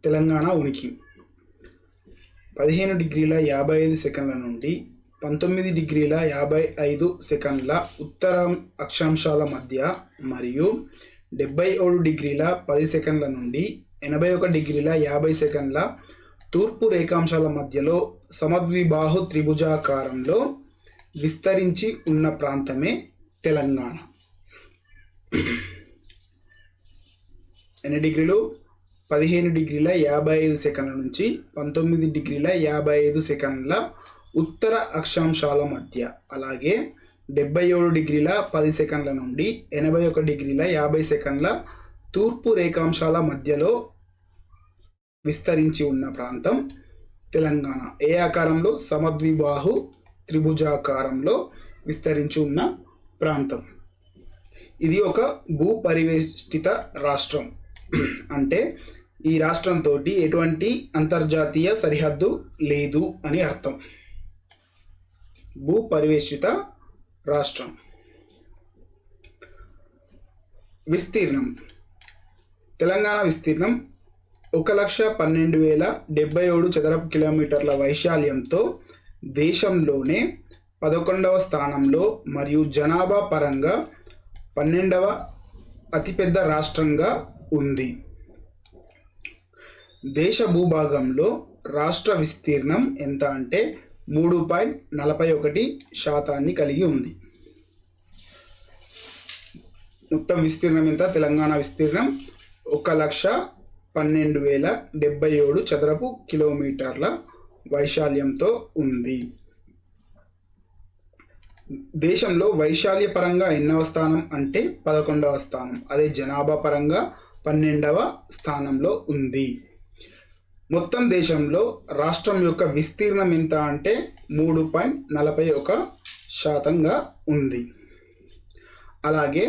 తెలంగాణ ఉనికి 15:55 నుండి 19:55 ఉత్తర అక్షాంశాల మధ్య మరియు 77:10 నుండి 81:50 తూర్పు రేఖాంశాల మధ్యలో సమద్విబాహు త్రిభుజాకారంలో విస్తరించి ఉన్న ప్రాంతమే తెలంగాణ. ఎన్ని డిగ్రీలు? 15:55 నుంచి 19:55 ఉత్తర అక్షాంశాల మధ్య, అలాగే 77:10 నుండి 81:50 తూర్పు రేఖాంశాల మధ్యలో విస్తరించి ఉన్న ప్రాంతం తెలంగాణ. ఏ ఆకారంలో? సమద్విబాహు త్రిభుజాకారంలో విస్తరించి ఉన్న ప్రాంతం. ఇది ఒక భూపరివేష్టిత రాష్ట్రం. అంటే ఈ రాష్ట్రంతో ఎటువంటి అంతర్జాతీయ సరిహద్దు లేదు అని అర్థం. భూపరివేష్టిత రాష్ట్రం. విస్తీర్ణం. తెలంగాణ విస్తీర్ణం 1,12,077 చదరపు కిలోమీటర్ల వైశాల్యంతో దేశంలోనే 11వ స్థానంలో మరియు జనాభా పరంగా 12వ అతిపెద్ద రాష్ట్రంగా ఉంది. దేశ భూభాగంలో రాష్ట్ర విస్తీర్ణం ఎంత అంటే 3.41% కలిగి ఉంది. మొత్తం విస్తీర్ణం ఎంత? తెలంగాణ విస్తీర్ణం 1,12,077 చదరపు కిలోమీటర్ల వైశాల్యంతో ఉంది. దేశంలో వైశాల్య పరంగా ఎన్నవ స్థానం అంటే 11వ స్థానం. అదే జనాభా పరంగా 12వ స్థానంలో ఉంది. మొత్తం దేశంలో రాష్ట్రం యొక్క విస్తీర్ణం ఎంత అంటే 3.41% ఉంది. అలాగే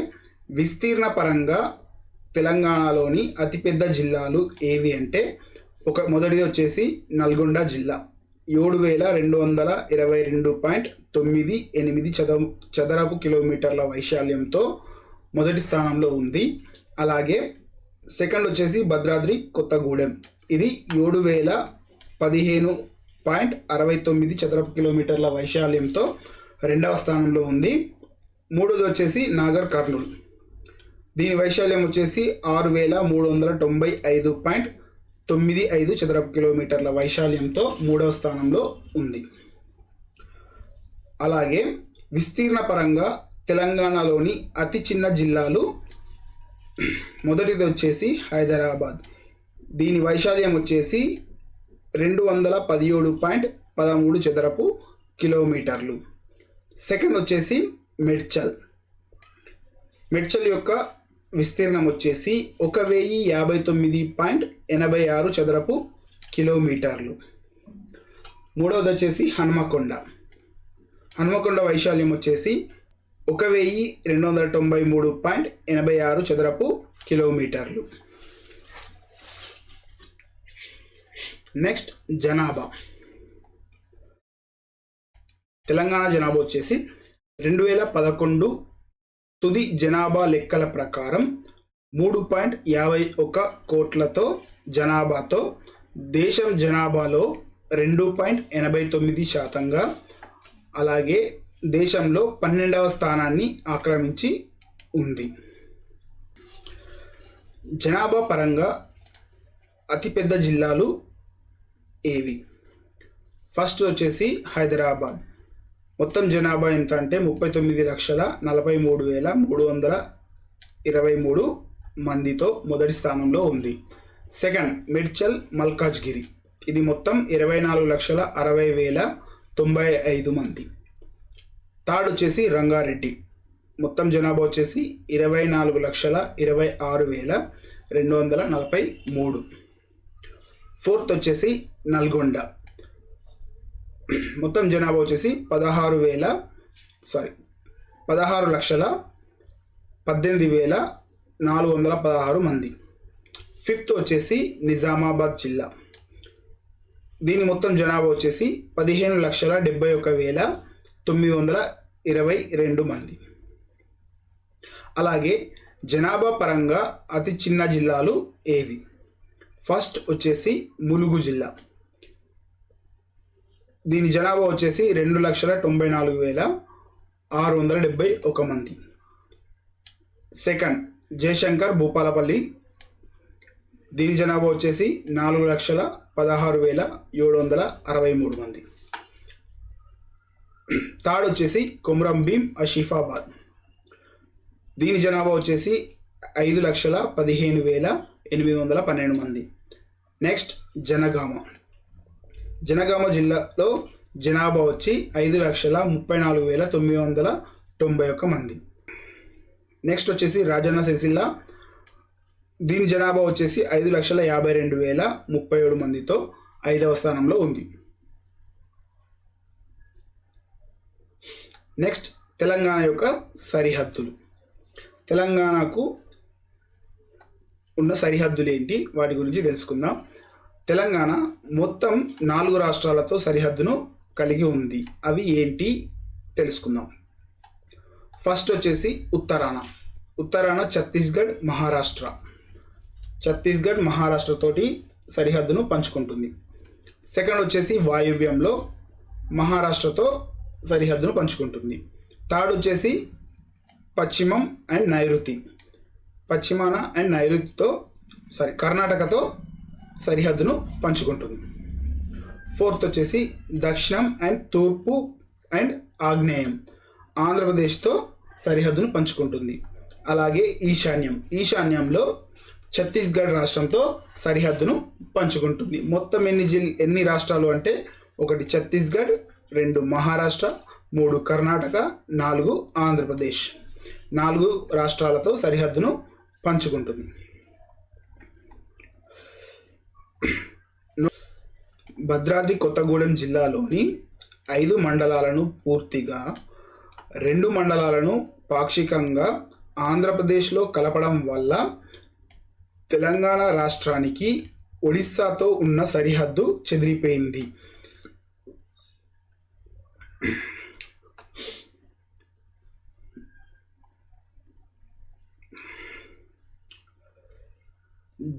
విస్తీర్ణ పరంగా తెలంగాణలోని అతిపెద్ద జిల్లాలు ఏవి అంటే మొదటిది వచ్చేసి నల్గొండ జిల్లా 7,222.98 చదరపు కిలోమీటర్ల వైశాల్యంతో మొదటి స్థానంలో ఉంది. అలాగే సెకండ్ వచ్చేసి భద్రాద్రి కొత్తగూడెం, ఇది 7,015.69 చదరపు కిలోమీటర్ల వైశాల్యంతో రెండవ స్థానంలో ఉంది. మూడోది వచ్చేసి నాగర్ కర్నూల్, దీని వైశాల్యం వచ్చేసి 6,395.95 చదరపు కిలోమీటర్ల వైశాల్యంతో మూడవ స్థానంలో ఉంది. అలాగే విస్తీర్ణ పరంగా తెలంగాణలోని అతి చిన్న జిల్లాలు మొదటిది వచ్చేసి హైదరాబాద్, దీని వైశాల్యం వచ్చేసి 217.13 చదరపు కిలోమీటర్లు. సెకండ్ వచ్చేసి మేడ్చల్ యొక్క విస్తీర్ణం వచ్చేసి 1,059.86 చదరపు కిలోమీటర్లు. మూడవది వచ్చేసి హన్మకొండ వైశాల్యం వచ్చేసి 1,293.86 చదరపు కిలోమీటర్లు. నెక్స్ట్ జనాభా. తెలంగాణ జనాభా వచ్చేసి 2011 తుది జనాభా లెక్కల ప్రకారం 3.51 కోట్లతో జనాభాతో దేశం జనాభాలో 2.89%గా, అలాగే దేశంలో 12వ స్థానాన్ని ఆక్రమించి ఉంది. జనాభా పరంగా అతిపెద్ద జిల్లాలు ఏవి? ఫస్ట్ వచ్చేసి హైదరాబాద్, మొత్తం జనాభా ఎంత అంటే 39,43,323 మందితో మొదటి స్థానంలో ఉంది. సెకండ్ మేడ్చల్ మల్కాజ్గిరి, ఇది మొత్తం 24,60,95 మంది. థర్డ్ వచ్చేసి రంగారెడ్డి, మొత్తం జనాభా వచ్చేసి 24,26,243. ఫోర్త్ వచ్చేసి నల్గొండ, మొత్తం జనాభా వచ్చేసి 16,18,416 మంది. ఫిఫ్త్ వచ్చేసి నిజామాబాద్ జిల్లా, దీని మొత్తం జనాభా వచ్చేసి 15,71,922 మంది. అలాగే జనాభా పరంగా అతి చిన్న జిల్లాలు ఏవి? ఫస్ట్ వచ్చేసి ములుగు జిల్లా. దీని జనాభా వచ్చేసి 2,94,671 మంది. సెకండ్ జయశంకర్ భూపాలపల్లి. దీని జనాభా వచ్చేసి 4,16,763 మంది. థర్డ్ వచ్చేసి కొమురం భీం ఆసిఫాబాద్. దీని జనాభా వచ్చేసి 5,15,812 మంది. నెక్స్ట్ జనగామ జిల్లాలో జనాభా వచ్చి 5,34,991 మంది. నెక్స్ట్ వచ్చేసి రాజన్న సిరిసిల్ల. దీని జనాభా వచ్చేసి 5,52,037 మందితో 5వ స్థానంలో ఉంది. నెక్స్ట్ తెలంగాణ యొక్క సరిహద్దులు. తెలంగాణకు ఉన్న సరిహద్దులు ఏంటి, వాటి గురించి తెలుసుకుందాం. తెలంగాణ మొత్తం 4 రాష్ట్రాలతో సరిహద్దును కలిగి ఉంది. అవి ఏంటి తెలుసుకుందాం. ఫస్ట్ వచ్చేసి ఉత్తరాన ఛత్తీస్గఢ్ మహారాష్ట్ర తోటి సరిహద్దును పంచుకుంటుంది. సెకండ్ వచ్చేసి వాయువ్యంలో మహారాష్ట్రతో సరిహద్దును పంచుకుంటుంది. థర్డ్ వచ్చేసి పశ్చిమాన అండ్ నైరుతితో కర్ణాటకతో సరిహద్దును పంచుకుంటుంది. ఫోర్త్ వచ్చేసి దక్షిణం అండ్ తూర్పు అండ్ ఆగ్నేయం ఆంధ్రప్రదేశ్తో సరిహద్దును పంచుకుంటుంది. అలాగే ఈశాన్యంలో ఛత్తీస్గఢ్ రాష్ట్రంతో సరిహద్దును పంచుకుంటుంది. మొత్తం ఎన్ని రాష్ట్రాలు అంటే 1 ఛత్తీస్గఢ్, 2 మహారాష్ట్ర, 3 కర్ణాటక, 4 ఆంధ్రప్రదేశ్. 4 రాష్ట్రాలతో సరిహద్దును పంచుకుంటుంది. భద్రాద్రి కొత్తగూడెం జిల్లాలోని 5 మండలాలను పూర్తిగా, 2 మండలాలను పాక్షికంగా ఆంధ్రప్రదేశ్లో కలపడం వల్ల తెలంగాణ రాష్ట్రానికి ఒడిస్సాతో ఉన్న సరిహద్దు చెదిరిపోయింది.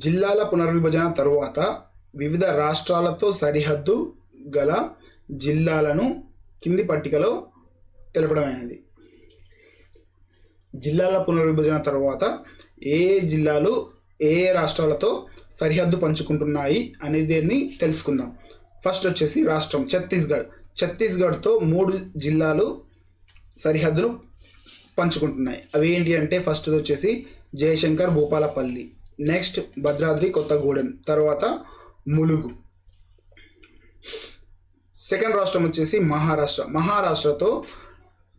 జిల్లాల పునర్విభజన తరువాత వివిధ రాష్ట్రాలతో సరిహద్దు గల జిల్లాలను కింది పట్టికలో తెలపడమైనది. జిల్లాల పునర్విభజన తర్వాత ఏ జిల్లాలు ఏ రాష్ట్రాలతో సరిహద్దు పంచుకుంటున్నాయి అనేది తెలుసుకుందాం. ఫస్ట్ వచ్చేసి రాష్ట్రం ఛత్తీస్గఢ్తో 3 జిల్లాలు సరిహద్దును పంచుకుంటున్నాయి. అవి ఏంటి అంటే ఫస్ట్ వచ్చేసి జయశంకర్ భూపాలపల్లి, నెక్స్ట్ భద్రాద్రి కొత్తగూడెం, తర్వాత ములుగు. సెకండ్ రాష్ట్రం వచ్చేసి మహారాష్ట్రతో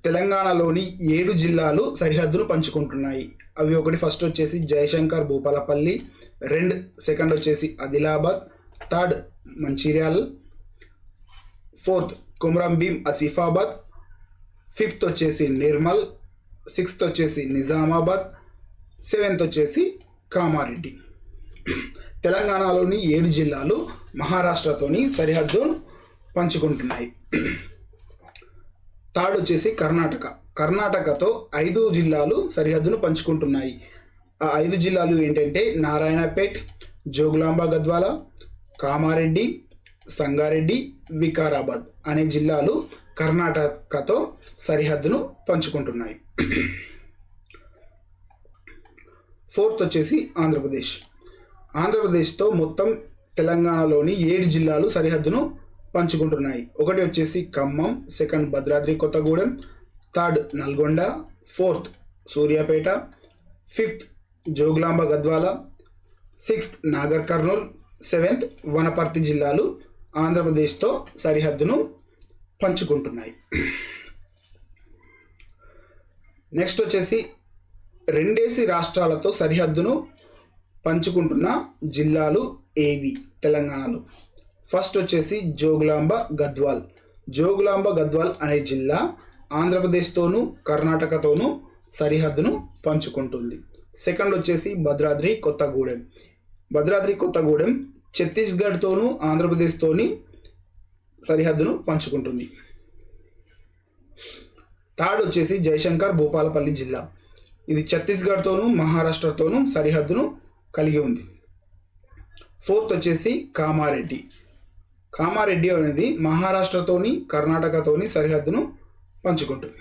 తెలంగాణలోని 7 జిల్లాలు సరిహద్దును పంచుకుంటున్నాయి. అవి ఫస్ట్ వచ్చేసి జయశంకర్ భూపాలపల్లి, సెకండ్ వచ్చేసి Adilabad, third Mancherial, fourth Komaram Bheem Asifabad, fifth వచ్చేసి నిర్మల్, సిక్స్త్ వచ్చేసి నిజామాబాద్, సెవెంత్ వచ్చేసి కామారెడ్డి. తెలంగాణలోని 7 జిల్లాలు మహారాష్ట్రతోని సరిహద్దును పంచుకుంటున్నాయి. థర్డ్ వచ్చేసి కర్ణాటకతో 5 జిల్లాలు సరిహద్దును పంచుకుంటున్నాయి. ఆ 5 జిల్లాలు ఏంటంటే నారాయణపేట్, జోగులాంబ గద్వాల, కామారెడ్డి, సంగారెడ్డి, వికారాబాద్ అనే జిల్లాలు కర్ణాటకతో సరిహద్దును పంచుకుంటున్నాయి. ఫోర్త్ వచ్చేసి ఆంధ్రప్రదేశ్తో మొత్తం తెలంగాణలోని 7 జిల్లాలు సరిహద్దును పంచుకుంటున్నాయి. ఒకటి వచ్చేసి Khammam, second Bhadradri Kothagudem, third Nalgonda, fourth Suryapet, fifth Jogulamba Gadwal, sixth Nagar Kurnool, seventh Wanaparthy జిల్లాలు ఆంధ్రప్రదేశ్తో సరిహద్దును పంచుకుంటున్నాయి. నెక్స్ట్ వచ్చేసి 2 రాష్ట్రాలతో సరిహద్దును పంచుకుంటున్న జిల్లాలు ఏవి తెలంగాణలో? ఫస్ట్ వచ్చేసి జోగులాంబ గద్వాల్ అనే జిల్లా ఆంధ్రప్రదేశ్తోనూ కర్ణాటకతోనూ సరిహద్దును పంచుకుంటుంది. సెకండ్ వచ్చేసి భద్రాద్రి కొత్తగూడెం ఛత్తీస్గఢ్తోనూ ఆంధ్రప్రదేశ్తోని సరిహద్దును పంచుకుంటుంది. థర్డ్ వచ్చేసి జయశంకర్ భూపాలపల్లి జిల్లా, ఇది ఛత్తీస్గఢ్తోనూ మహారాష్ట్రతోనూ సరిహద్దును కలిగి ఉంది. ఫోర్త్ వచ్చేసి కామారెడ్డి. కామారెడ్డి అనేది మహారాష్ట్రతోని కర్ణాటకతోని సరిహద్దును పంచుకుంటుంది.